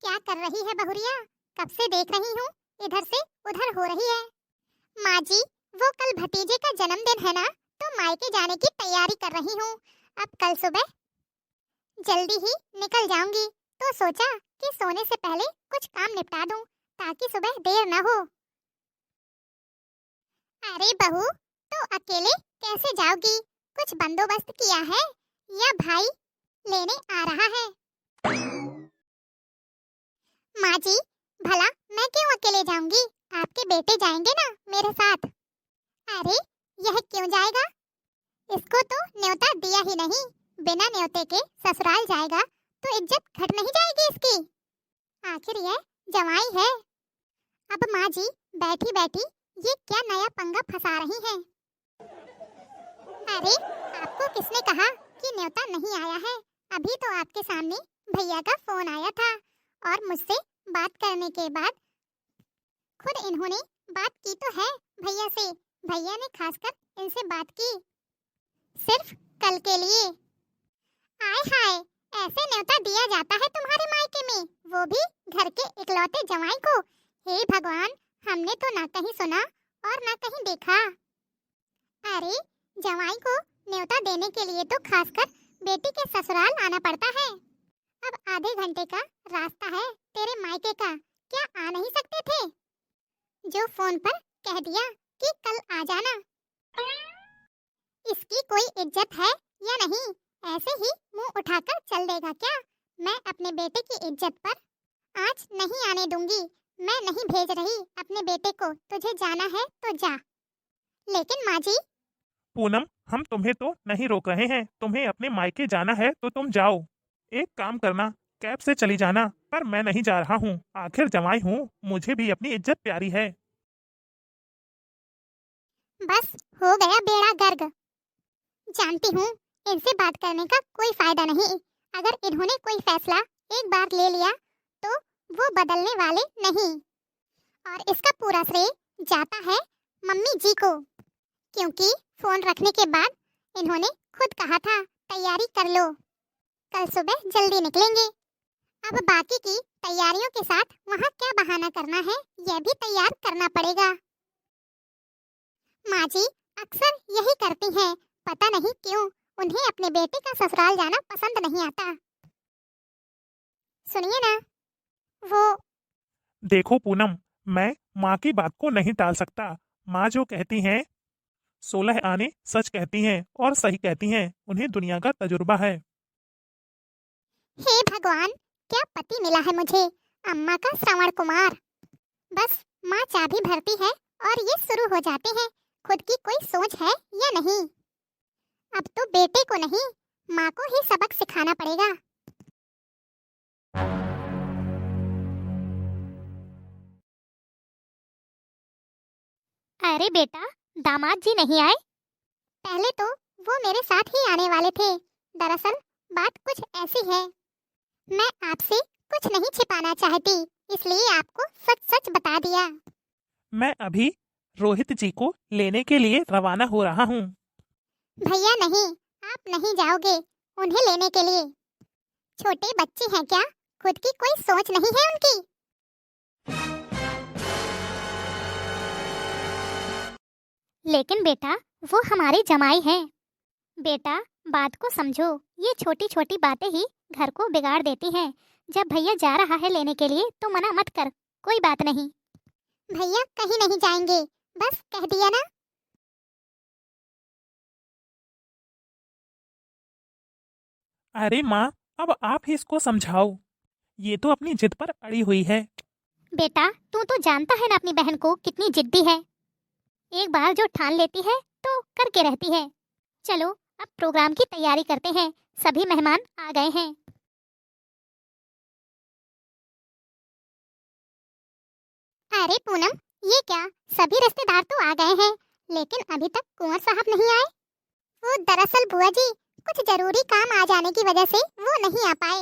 क्या कर रही है बहुरिया? कब से देख रही हूँ, इधर से उधर हो रही है। माँ जी, वो कल भतीजे का जन्मदिन है ना, तो मायके जाने की तैयारी कर रही हूँ। अब कल सुबह जल्दी ही निकल जाऊंगी, तो सोचा कि सोने से पहले कुछ काम निपटा दूं, ताकि सुबह देर न हो। अरे बहू, तो अकेले कैसे जाओगी? कुछ बंदोबस्त किया है या भाई लेने आ रहा है? माँ जी, भला मैं क्यों अकेले जाऊंगी? आपके बेटे जाएंगे ना मेरे साथ। अरे, यह क्यों जाएगा? इसको तो न्योता दिया ही नहीं, बिना न्योते के ससुराल जाएगा तो इज्जत घट नहीं जाएगी इसकी। आखिर यह जवाई है। अब माँ जी बैठी बैठी ये क्या नया पंगा फंसा रही हैं? अरे, आपको किसने कहा कि न्योता नहीं आया है? अभी तो आपके सामने भैया का फोन आया था और मुझसे बात करने के बाद खुद इन्होंने बात की तो है भैया से। भैया ने खासकर इनसे बात की, सिर्फ कल के लिए। आय हाय, ऐसे न्योता दिया जाता है तुम्हारे मायके में, वो भी घर के इकलौते जवाई को। हे भगवान, हमने तो ना कहीं सुना और ना कहीं देखा। अरे, जवाई को न्योता देने के लिए तो खासकर बेटी के ससुराल आना पड़ता है। अब आधे घंटे का रास्ता है तेरे मायके का, क्या आ नहीं सकते थे? जो फोन पर कह दिया कि कल आ जाना। इसकी कोई इज्जत है या नहीं? ऐसे ही मुंह उठाकर चल देगा क्या? मैं अपने बेटे की इज्जत पर आंच नहीं आने दूंगी। मैं नहीं भेज रही अपने बेटे को, तुझे जाना है तो जा। लेकिन माँ जी। पूनम, हम तुम्हें तो नहीं रोक रहे हैं। तुम्हें अपने मायके जाना है तो तुम जाओ। एक काम करना, कैब से चली जाना, पर मैं नहीं जा रहा हूँ। आखिर जवाई हूँ, मुझे भी अपनी इज्जत प्यारी है। बस हो गया बेड़ा गर्क। जानती हूँ इनसे बात करने का कोई फायदा नहीं। अगर इन्होंने कोई फैसला एक बार ले लिया तो वो बदलने वाले नहीं। और इसका पूरा श्रेय जाता है मम्मी जी को, क्योंकि फोन रखने के बाद इन्होंने खुद कहा था तैयारी कर लो, कल सुबह जल्दी निकलेंगे। अब बाकी की तैयारियों के साथ वहाँ क्या बहाना करना है, यह भी तैयार करना पड़ेगा। माँ जी अक्सर यही करती हैं, पता नहीं क्यों उन्हें अपने बेटे का ससुराल जाना पसंद नहीं आता। सुनिए ना, वो। देखो पूनम, मैं माँ की बात को नहीं टाल सकता। माँ जो कहती हैं 16 आने सच कहती हैं और सही कहती हैं। उन्हें दुनिया का तजुर्बा है। हे भगवान, क्या पति मिला है मुझे, अम्मा का श्रवण कुमार। बस माँ चाबी भरती है और ये शुरू हो जाते हैं। खुद की कोई सोच है या नहीं? अब तो बेटे को नहीं, माँ को ही सबक सिखाना पड़ेगा। अरे बेटा, दामाद जी नहीं आए? पहले तो वो मेरे साथ ही आने वाले थे। दरअसल बात कुछ ऐसी है, मैं आपसे कुछ नहीं छिपाना चाहती, इसलिए आपको सच सच बता दिया। मैं अभी रोहित जी को लेने के लिए रवाना हो रहा हूँ। भैया नहीं, आप नहीं जाओगे उन्हें लेने के लिए। छोटे बच्चे हैं क्या? खुद की कोई सोच नहीं है उनकी? लेकिन बेटा, वो हमारे जमाई हैं। बेटा, बात को समझो, ये छोटी छोटी बातें ही घर को बिगाड़ देती हैं। जब भैया जा रहा है लेने के लिए तो मना मत कर, कोई बात नहीं। भैया कहीं नहीं जाएंगे, बस कह दिया ना। अरे माँ, अब आप ही इसको समझाओ। ये तो अपनी जिद पर अड़ी हुई है। बेटा, तू तो जानता है ना अपनी बहन को कितनी जिद्दी है। एक बार जो ठान लेती है तो करके रहती है। चलो अब प्रोग्राम की तैयारी करते हैं, सभी मेहमान आ गए हैं। अरे पूनम, ये क्या, सभी रिश्तेदार तो आ गए हैं, लेकिन अभी तक कुंवर साहब नहीं आए। वो दरअसल बुआ जी, कुछ जरूरी काम आ जाने की वजह से वो नहीं आ पाए,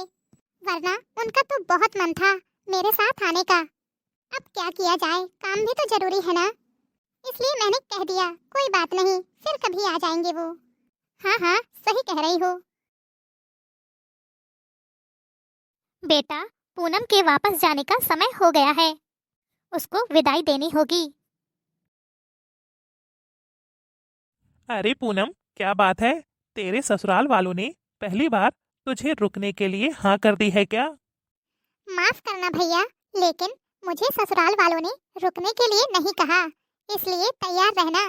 वरना उनका तो बहुत मन था मेरे साथ आने का। अब क्या किया जाए, काम भी तो जरूरी है ना, इसलिए मैंने कह दिया कोई बात नहीं, फिर कभी आ जाएंगे वो। हाँ हाँ, सही कह रही हो। बेटा, पूनम के वापस जाने का समय हो गया है, उसको विदाई देनी होगी। अरे पूनम, क्या बात है? तेरे ससुराल वालों ने पहली बार तुझे रुकने के लिए हाँ कर दी है क्या? माफ करना भैया, लेकिन मुझे ससुराल वालों ने रुकने के लिए नहीं कहा, इसलिए तैयार रहना।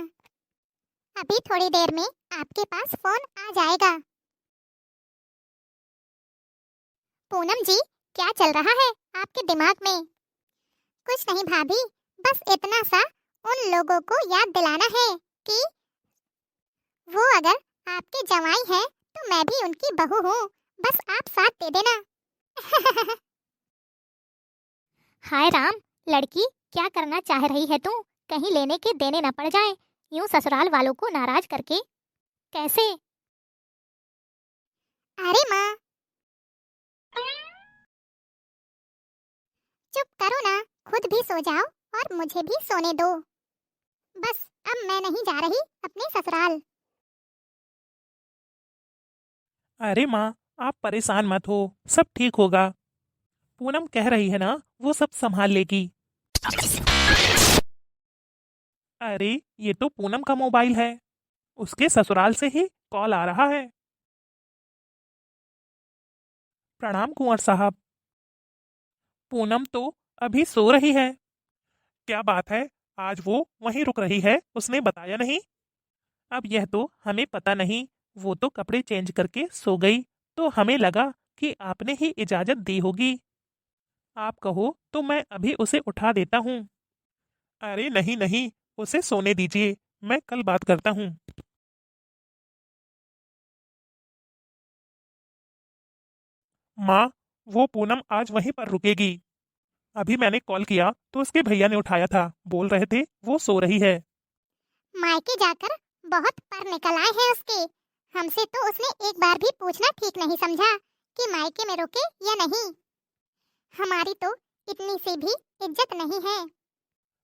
अभी थोड़ी देर में आपके पास फोन आ जाएगा। पूनम जी, क्या चल रहा है आपके दिमाग में? कुछ नहीं भाभी, बस इतना सा उन लोगों को याद दिलाना है कि वो अगर आपके जवाई हैं तो मैं भी उनकी बहू हूँ, बस आप साथ दे देना। हाय राम, लड़की क्या करना चाह रही है तू? कहीं लेने के देने न पड़ जाए, यूं ससुराल वालों को नाराज करके कैसे? अरे माँ, चुप करो ना, खुद भी सो जाओ और मुझे भी सोने दो। बस अब मैं नहीं जा रही अपने ससुराल। अरे माँ, आप परेशान मत हो, सब ठीक होगा। पूनम कह रही है ना, वो सब संभाल लेगी। अरे, ये तो पूनम का मोबाइल है, उसके ससुराल से ही कॉल आ रहा है। प्रणाम कुंवर साहब। पूनम तो अभी सो रही है। क्या बात है, आज वो वहीं रुक रही है, उसने बताया नहीं? अब यह तो हमें पता नहीं, वो तो कपड़े चेंज करके सो गई, तो हमें लगा कि आपने ही इजाजत दी होगी। आप कहो तो मैं अभी उसे उठा देता हूँ। अरे नहीं नहीं, उसे सोने दीजिए, मैं कल बात करता हूँ। माँ, वो पूनम आज वहीं पर रुकेगी। अभी मैंने कॉल किया तो उसके भैया ने उठाया था, बोल रहे थे वो सो रही है। मायके जाकर बहुत पर निकल आए हैं उसके। हमसे तो उसने एक बार भी पूछना ठीक नहीं समझा कि मायके में रुके या नहीं। हमारी तो इतनी सी भी इज्जत नहीं है।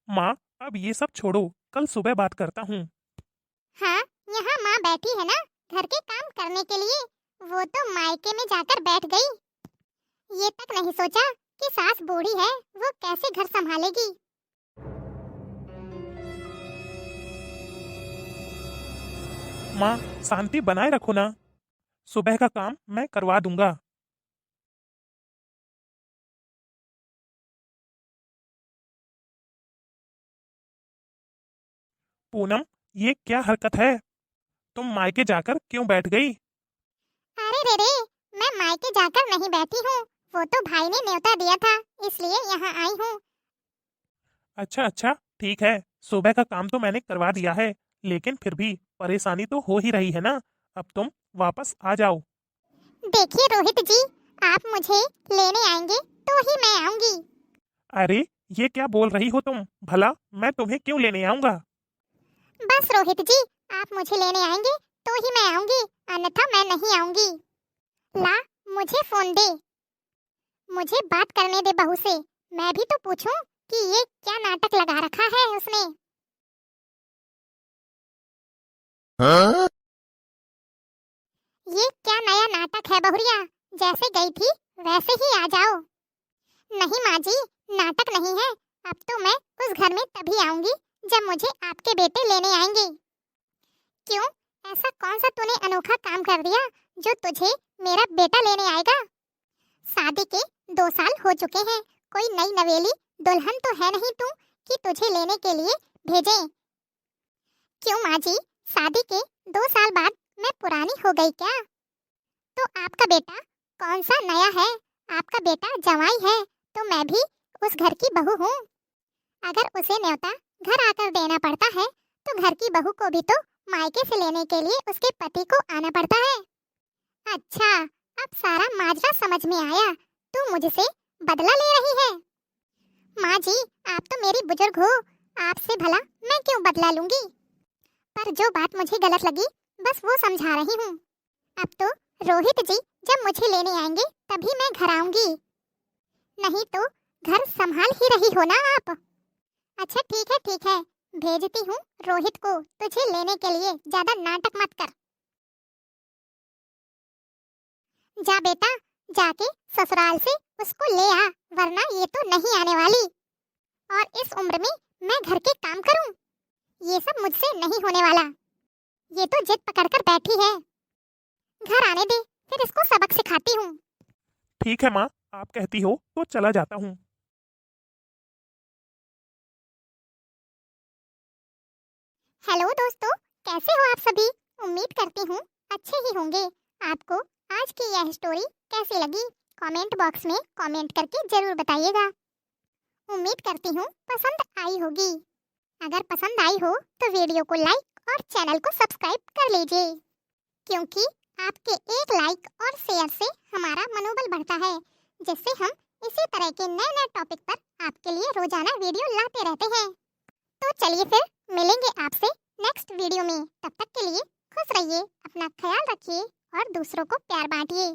माँ, अब ये सब छोड़ो, कल सुबह बात करता हूँ। हाँ, यहाँ माँ बैठी है ना घर के काम करने के लिए, वो तो मायके में जाकर बैठ गई। ये तक नहीं सोचा कि सास बूढ़ी है, वो कैसे घर संभालेगी। माँ, शांति बनाए रखो ना, सुबह का काम मैं करवा दूंगा। पूनम, ये क्या हरकत है? तुम मायके जाकर क्यों बैठ गई? अरे रे रे, मैं मायके जाकर नहीं बैठी हूँ, वो तो भाई ने न्योता दिया था, इसलिए यहाँ आई हूँ। अच्छा अच्छा, ठीक है, सुबह का काम तो मैंने करवा दिया है, लेकिन फिर भी परेशानी तो हो ही रही है ना। अब तुम वापस आ जाओ। देखिए रोहित जी, आप मुझे लेने आएंगे तो ही मैं आऊंगी। अरे, ये क्या बोल रही हो तुम? भला मैं तुम्हें क्यों लेने आऊंगा? बस रोहित जी, आप मुझे लेने आएंगे तो ही मैं आऊंगी, अन्यथा मैं नहीं आऊंगी। ला, मुझे फोन दे, मुझे बात करने दे बहू से। मैं भी तो पूछूं कि ये क्या नाटक लगा रखा है उसने। हाँ? ये क्या नया नाटक है बहुरिया? जैसे गई थी वैसे ही आ जाओ। नहीं माँ जी, नाटक नहीं है। अब तो मैं उस घर में तभी आऊंगी जब मुझे आपके बेटे लेने आएंगे। क्यों, ऐसा कौन सा तूने अनोखा काम कर दिया जो तुझे मेरा बेटा लेने आएगा? शादी के 2 साल हो चुके हैं, कोई नई नवेली दुल्हन तो है नहीं तू कि तुझे लेने के लिए भेजें। क्यों माँ जी, शादी के 2 साल बाद मैं पुरानी हो गई क्या? तो आपका बेटा कौन सा नया है? आपका बेटा जवाई है, तो मैं भी उस घर की बहू हूँ। अगर उसे न्योता घर आकर देना पड़ता है, तो घर की बहू को भी तो मायके से लेने के लिए उसके पति को आना पड़ता है। अच्छा, अब सारा माजरा समझ में आया। तू मुझसे बदला ले रही है? माँ जी, आप तो मेरी बुजुर्ग हो, आपसे भला मैं क्यों बदला लूंगी? पर जो बात मुझे गलत लगी, बस वो समझा रही हूँ। अब तो रोहित जी जब मुझे लेने आएंगे तभी मैं घर आऊंगी, नहीं तो घर संभाल ही रही हो ना आप। अच्छा ठीक है, भेजती हूँ रोहित को तुझे लेने के लिए, ज्यादा नाटक मत कर। जा बेटा, जाके ससुराल से उसको ले आ, वरना ये तो नहीं आने वाली। और इस उम्र में मैं घर के काम करूं, ये सब मुझसे नहीं होने वाला। ये तो जिद पकड़कर बैठी है। घर आने दे, फिर इसको सबक सिखाती हूँ। ठीक है माँ, आप कहती हो तो चला जाता हूँ। हेलो दोस्तों, कैसे हो आप सभी? उम्मीद करती हूँ अच्छे ही होंगे। आपको आज की यह स्टोरी कैसी लगी, कमेंट बॉक्स में कमेंट करके जरूर बताइएगा। उम्मीद करती हूँ पसंद आई होगी। अगर पसंद आई हो तो वीडियो को लाइक और चैनल को सब्सक्राइब कर लीजिए, क्योंकि आपके एक लाइक और शेयर से हमारा मनोबल बढ़ता है, जिससे हम इसी तरह के नए नए टॉपिक पर आपके लिए रोजाना वीडियो लाते रहते हैं। तो चलिए फिर मिलेंगे आपसे नेक्स्ट वीडियो में। तब तक के लिए खुश रहिए, अपना ख्याल रखिए और दूसरों को प्यार बांटिए।